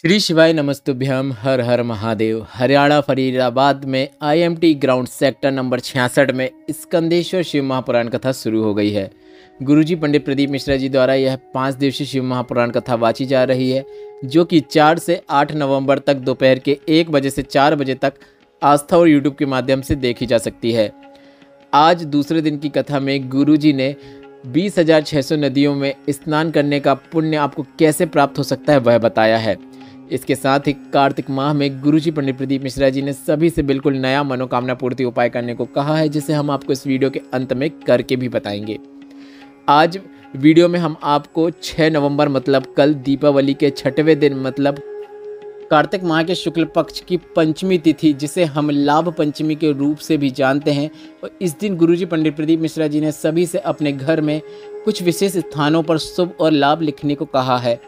श्री शिवाय नमस्तुभ्यम। हर हर महादेव। हरियाणा फरीदाबाद में IMT ground sector number 66 में स्कंदेश्वर शिव महापुराण कथा शुरू हो गई है। गुरुजी पंडित प्रदीप मिश्रा जी द्वारा यह 5 दिवसीय शिव महापुराण कथा वाची जा रही है, जो कि 4 से 8 नवंबर तक दोपहर के 1 बजे से 4 बजे तक आस्था और यूट्यूब के माध्यम से देखी जा सकती है। आज दूसरे दिन की कथा में गुरुजी ने 20,600 नदियों में स्नान करने का पुण्य आपको कैसे प्राप्त हो सकता है वह बताया है। इसके साथ ही कार्तिक माह में गुरुजी पंडित प्रदीप मिश्रा जी ने सभी से बिल्कुल नया मनोकामना पूर्ति उपाय करने को कहा है, जिसे हम आपको इस वीडियो के अंत में करके भी बताएंगे। आज वीडियो में हम आपको 6 नवंबर मतलब कल दीपावली के 6वें दिन मतलब कार्तिक माह के शुक्ल पक्ष की पंचमी तिथि, जिसे हम लाभ पंचमी के रूप से भी जानते हैं, और इस दिन गुरुजी पंडित प्रदीप मिश्रा जी ने सभी से अपने घर में कुछ विशेष स्थानों पर शुभ और लाभ लिखने को कहा है।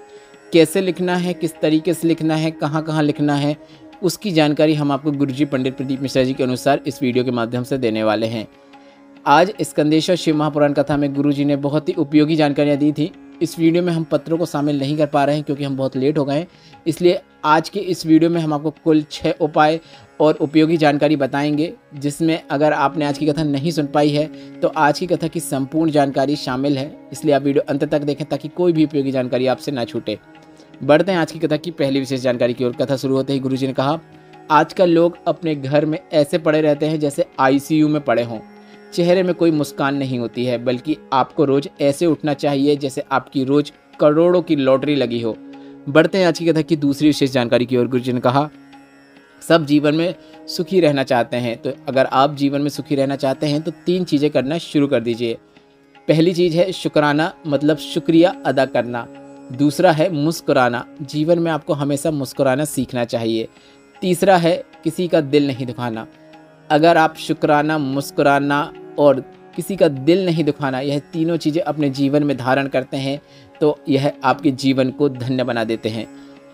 कैसे लिखना है, किस तरीके से लिखना है, कहाँ कहाँ लिखना है, उसकी जानकारी हम आपको गुरुजी पंडित प्रदीप मिश्रा जी के अनुसार इस वीडियो के माध्यम से देने वाले हैं। आज स्कंदेश्वर शिव महापुराण कथा में गुरुजी ने बहुत ही उपयोगी जानकारियाँ दी थी। इस वीडियो में हम पत्रों को शामिल नहीं कर पा रहे हैं क्योंकि हम बहुत लेट हो गए हैं, इसलिए आज के इस वीडियो में हम आपको कुल 6 उपाय और उपयोगी जानकारी बताएंगे, जिसमें अगर आपने आज की कथा नहीं सुन पाई है तो आज की कथा की संपूर्ण जानकारी शामिल है। इसलिए आप वीडियो अंत तक देखें ताकि कोई भी उपयोगी जानकारी आपसे ना छूटे। बढ़ते हैं आज की कथा की पहली विशेष जानकारी की ओर। कथा शुरू होते ही गुरुजी ने कहा, आजकल लोग अपने घर में ऐसे पड़े रहते हैं जैसे आईसीयू में पड़े हों। चेहरे में कोई मुस्कान नहीं होती है, बल्कि आपको रोज ऐसे उठना चाहिए जैसे आपकी रोज करोड़ों की लॉटरी लगी हो। बढ़ते हैं आज की कथा की दूसरी विशेष जानकारी की ओर। गुरुजी ने कहा, सब जीवन में सुखी रहना चाहते हैं, तो अगर आप जीवन में सुखी रहना चाहते हैं तो 3 चीज़ें करना शुरू कर दीजिए। पहली चीज़ है शुक्राना, मतलब शुक्रिया अदा करना। दूसरा है मुस्कुराना, जीवन में आपको हमेशा मुस्कुराना सीखना चाहिए। तीसरा है किसी का दिल नहीं दुखाना। अगर आप शुक्राना, मुस्कुराना और किसी का दिल नहीं दुखाना, यह तीनों चीज़ें अपने जीवन में धारण करते हैं तो यह आपके जीवन को धन्य बना देते हैं।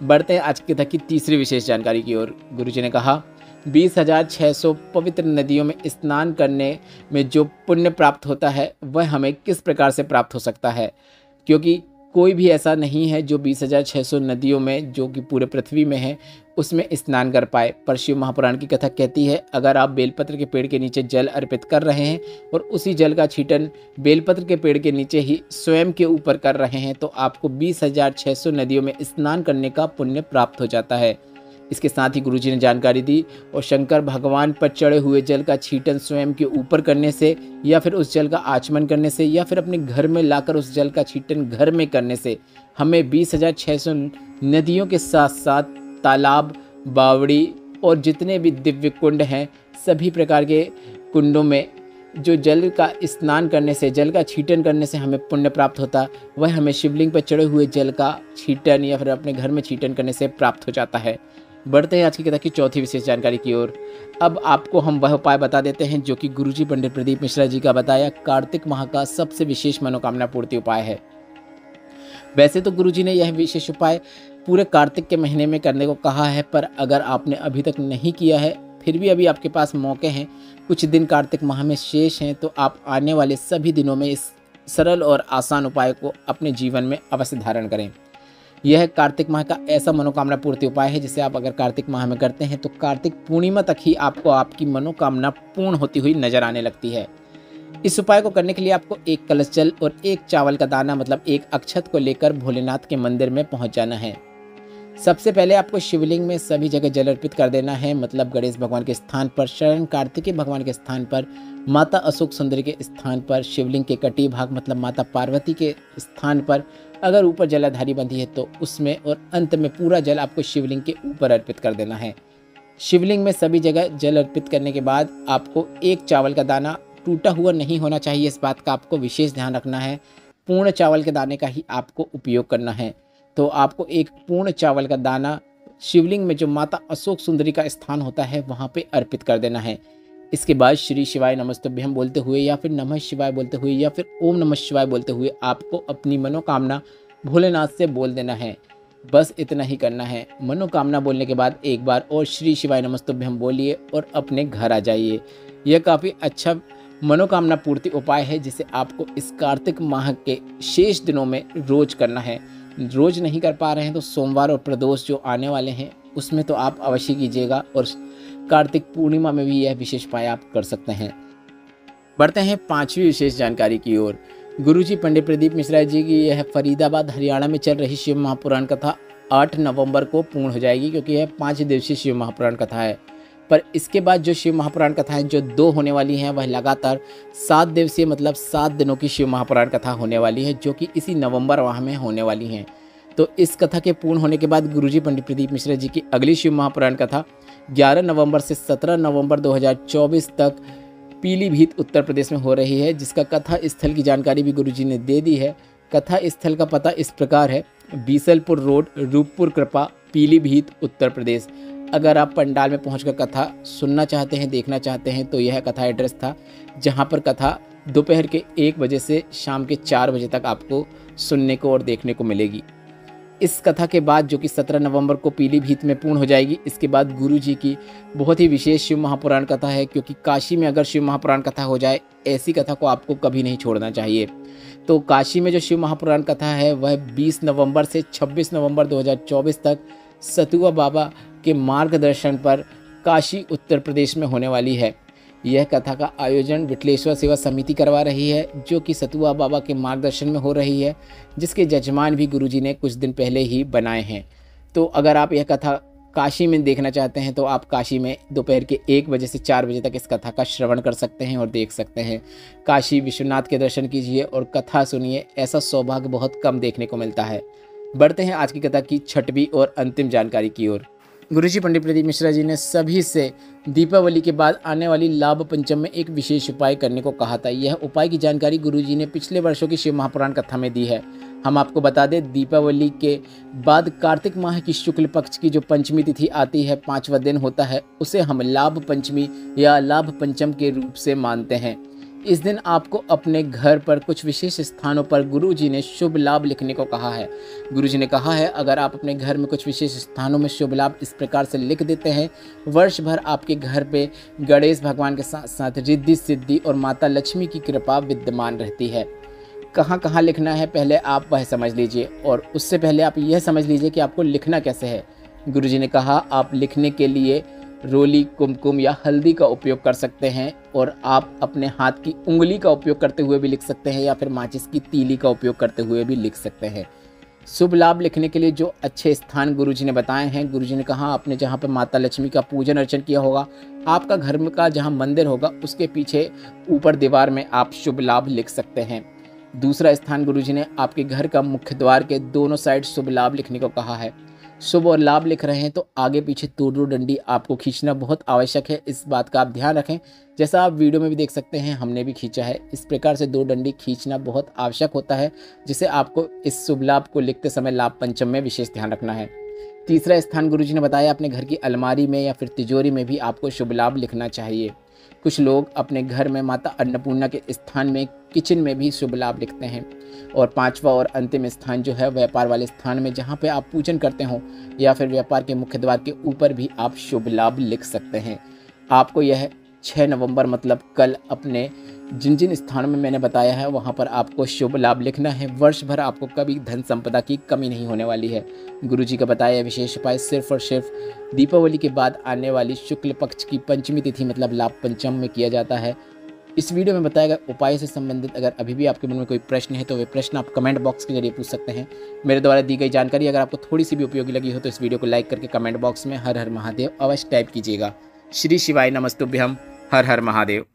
बढ़ते हैं आज की कथा की तीसरी विशेष जानकारी की ओर। गुरुजी ने कहा, 20,600 पवित्र नदियों में स्नान करने में जो पुण्य प्राप्त होता है वह हमें किस प्रकार से प्राप्त हो सकता है, क्योंकि कोई भी ऐसा नहीं है जो 20,600 नदियों में, जो कि पूरे पृथ्वी में है, उसमें स्नान कर पाए। पर शिव महापुराण की कथा कहती है, अगर आप बेलपत्र के पेड़ के नीचे जल अर्पित कर रहे हैं और उसी जल का छींटन बेलपत्र के पेड़ के नीचे ही स्वयं के ऊपर कर रहे हैं तो आपको 20,600 नदियों में स्नान करने का पुण्य प्राप्त हो जाता है। इसके साथ ही गुरुजी ने जानकारी दी, और शंकर भगवान पर चढ़े हुए जल का छींटन स्वयं के ऊपर करने से, या फिर उस जल का आचमन करने से, या फिर अपने घर में लाकर उस जल का छींटन घर में करने से हमें 20,600 नदियों के साथ साथ तालाब, बावड़ी और जितने भी दिव्य कुंड हैं, सभी प्रकार के कुंडों में जो जल का स्नान करने से, जल का छींटन करने से हमें पुण्य प्राप्त होता, वह हमें शिवलिंग पर चढ़े हुए जल का छींटन या फिर अपने घर में छींटन करने से प्राप्त हो जाता है। बढ़ते हैं आज की कथा की चौथी विशेष जानकारी की ओर। अब आपको हम वह उपाय बता देते हैं जो कि गुरुजी पंडित प्रदीप मिश्रा जी का बताया कार्तिक माह का सबसे विशेष मनोकामना पूर्ति उपाय है। वैसे तो गुरुजी ने यह विशेष उपाय पूरे कार्तिक के महीने में करने को कहा है, पर अगर आपने अभी तक नहीं किया है, फिर भी अभी आपके पास मौके हैं, कुछ दिन कार्तिक माह में शेष हैं, तो आप आने वाले सभी दिनों में इस सरल और आसान उपाय को अपने जीवन में अवश्य धारण करें। यह कार्तिक माह का ऐसा मनोकामना पूर्ति उपाय है जिसे आप अगर कार्तिक माह में करते हैं तो कार्तिक पूर्णिमा तक ही आपको आपकी मनोकामना पूर्ण होती हुई नजर आने लगती है। इस उपाय को करने के लिए आपको 1 कलश जल और 1 चावल का दाना मतलब 1 अक्षत को लेकर भोलेनाथ के मंदिर में पहुंच जाना है। सबसे पहले आपको शिवलिंग में सभी जगह जल अर्पित कर देना है, मतलब गणेश भगवान के स्थान पर, शरण कार्तिकेय भगवान के स्थान पर, माता अशोक सुंदरी के स्थान पर, शिवलिंग के कटी भाग मतलब माता पार्वती के स्थान पर, अगर ऊपर जलाधारी बंधी है तो उसमें, और अंत में पूरा जल आपको शिवलिंग के ऊपर अर्पित कर देना है। शिवलिंग में सभी जगह जल अर्पित करने के बाद आपको 1 चावल का दाना, टूटा हुआ नहीं होना चाहिए, इस बात का आपको विशेष ध्यान रखना है, पूर्ण चावल के दाने का ही आपको उपयोग करना है। तो आपको 1 पूर्ण चावल का दाना शिवलिंग में जो माता अशोक सुंदरी का स्थान होता है वहाँ पे अर्पित कर देना है। इसके बाद श्री शिवाय नमस्तुभ्यम बोलते हुए, या फिर नमः शिवाय बोलते हुए, या फिर ओम नमः शिवाय बोलते हुए आपको अपनी मनोकामना भोलेनाथ से बोल देना है। बस इतना ही करना है। मनोकामना बोलने के बाद एक बार और श्री शिवाय नमस्तुभ्यम बोलिए और अपने घर आ जाइए। यह काफ़ी अच्छा मनोकामना पूर्ति उपाय है जिसे आपको इस कार्तिक माह के शेष दिनों में रोज करना है। रोज़ नहीं कर पा रहे हैं तो सोमवार और प्रदोष जो आने वाले हैं उसमें तो आप अवश्य कीजिएगा, और कार्तिक पूर्णिमा में भी यह विशेष उपाय आप कर सकते हैं। बढ़ते हैं 5वीं विशेष जानकारी की ओर। गुरुजी पंडित प्रदीप मिश्रा जी की यह फरीदाबाद हरियाणा में चल रही शिव महापुराण कथा 8 नवंबर को पूर्ण हो जाएगी, क्योंकि यह 5 दिवसीय शिव महापुराण कथा है। पर इसके बाद जो शिव महापुराण कथाएं जो 2 होने वाली हैं वह लगातार 7 दिवसीय मतलब 7 दिनों की शिव महापुराण कथा होने वाली है, जो कि इसी नवंबर माह में होने वाली हैं। तो इस कथा के पूर्ण होने के बाद गुरुजी पंडित प्रदीप मिश्रा जी की अगली शिव महापुराण कथा 11 नवंबर से 17 नवंबर 2024 तक पीलीभीत उत्तर प्रदेश में हो रही है, जिसका कथा स्थल की जानकारी भी गुरुजी ने दे दी है। कथा स्थल का पता इस प्रकार है: बीसलपुर रोड, रूपपुर कृपा, पीलीभीत उत्तर प्रदेश। अगर आप पंडाल में पहुंचकर कथा सुनना चाहते हैं, देखना चाहते हैं, तो यह कथा एड्रेस था, जहां पर कथा दोपहर के 1 बजे से शाम के 4 बजे तक आपको सुनने को और देखने को मिलेगी। इस कथा के बाद जो कि 17 नवंबर को पीलीभीत में पूर्ण हो जाएगी, इसके बाद गुरुजी की बहुत ही विशेष शिव महापुराण कथा है, क्योंकि काशी में अगर शिव महापुराण कथा हो जाए, ऐसी कथा को आपको कभी नहीं छोड़ना चाहिए। तो काशी में जो शिव महापुराण कथा है वह 20 नवंबर से 26 नवंबर 2024 तक सतुआ बाबा के मार्गदर्शन पर काशी उत्तर प्रदेश में होने वाली है। यह कथा का आयोजन विठलेश्वर सेवा समिति करवा रही है, जो कि सतुआ बाबा के मार्गदर्शन में हो रही है, जिसके जजमान भी गुरुजी ने कुछ दिन पहले ही बनाए हैं। तो अगर आप यह कथा काशी में देखना चाहते हैं तो आप काशी में दोपहर के 1 बजे से 4 बजे तक इस कथा का श्रवण कर सकते हैं और देख सकते हैं। काशी विश्वनाथ के दर्शन कीजिए और कथा सुनिए, ऐसा सौभाग्य बहुत कम देखने को मिलता है। बढ़ते हैं आज की कथा की 6वीं और अंतिम जानकारी की ओर। गुरुजी पंडित प्रदीप मिश्रा जी ने सभी से दीपावली के बाद आने वाली लाभ पंचम में एक विशेष उपाय करने को कहा था। यह उपाय की जानकारी गुरुजी ने पिछले वर्षों की शिव महापुराण कथा में दी है। हम आपको बता दें, दीपावली के बाद कार्तिक माह की शुक्ल पक्ष की जो पंचमी तिथि आती है, 5वां दिन होता है, उसे हम लाभ पंचमी या लाभ पंचम के रूप से मानते हैं। इस दिन आपको अपने घर पर कुछ विशेष स्थानों पर गुरुजी ने शुभ लाभ लिखने को कहा है। गुरुजी ने कहा है, अगर आप अपने घर में कुछ विशेष स्थानों में शुभ लाभ इस प्रकार से लिख देते हैं, वर्ष भर आपके घर पे गणेश भगवान के साथ साथ रिद्धि सिद्धि और माता लक्ष्मी की कृपा विद्यमान रहती है। कहाँ कहाँ लिखना है पहले आप वह समझ लीजिए, और उससे पहले आप यह समझ लीजिए कि आपको लिखना कैसे है। गुरुजी ने कहा, आप लिखने के लिए रोली, कुमकुम या हल्दी का उपयोग कर सकते हैं, और आप अपने हाथ की उंगली का उपयोग करते हुए भी लिख सकते हैं, या फिर माचिस की तीली का उपयोग करते हुए भी लिख सकते हैं। शुभ लाभ लिखने के लिए जो अच्छे स्थान गुरुजी ने बताए हैं, गुरुजी ने कहा, आपने जहाँ पर माता लक्ष्मी का पूजन अर्चन किया होगा, आपका घर में का जहाँ मंदिर होगा उसके पीछे ऊपर दीवार में आप शुभ लाभ लिख सकते हैं। दूसरा स्थान गुरुजी ने आपके घर का मुख्य द्वार के दोनों साइड शुभ लाभ लिखने को कहा है। शुभ और लाभ लिख रहे हैं तो आगे पीछे दो डंडी आपको खींचना बहुत आवश्यक है। इस बात का आप ध्यान रखें। जैसा आप वीडियो में भी देख सकते हैं, हमने भी खींचा है। इस प्रकार से 2 डंडी खींचना बहुत आवश्यक होता है, जिसे आपको इस शुभ लाभ को लिखते समय लाभ पंचम में विशेष ध्यान रखना है। तीसरा स्थान गुरुजी ने बताया, अपने घर की अलमारी में या फिर तिजोरी में भी आपको शुभ लाभ लिखना चाहिए। कुछ लोग अपने घर में माता अन्नपूर्णा के स्थान में किचन में भी शुभ लाभ लिखते हैं। और 5वां और अंतिम स्थान जो है व्यापार वाले स्थान में, जहाँ पे आप पूजन करते हो, या फिर व्यापार के मुख्य द्वार के ऊपर भी आप शुभ लाभ लिख सकते हैं। आपको यह 6 नवंबर मतलब कल अपने जिन जिन स्थानों में मैंने बताया है वहाँ पर आपको शुभ लाभ लिखना है। वर्ष भर आपको कभी धन संपदा की कमी नहीं होने वाली है। गुरुजी का बताया विशेष उपाय सिर्फ और सिर्फ दीपावली के बाद आने वाली शुक्ल पक्ष की पंचमी तिथि मतलब लाभ पंचम में किया जाता है। इस वीडियो में बताया गया उपाय से संबंधित अगर अभी भी आपके मन में कोई प्रश्न है तो वे प्रश्न आप कमेंट बॉक्स के जरिए पूछ सकते हैं। मेरे द्वारा दी गई जानकारी अगर आपको थोड़ी सी भी उपयोगी लगी हो तो इस वीडियो को लाइक करके कमेंट बॉक्स में हर हर महादेव अवश्य टाइप कीजिएगा। श्री शिवाय नमस्तुभ्यम। हर हर महादेव।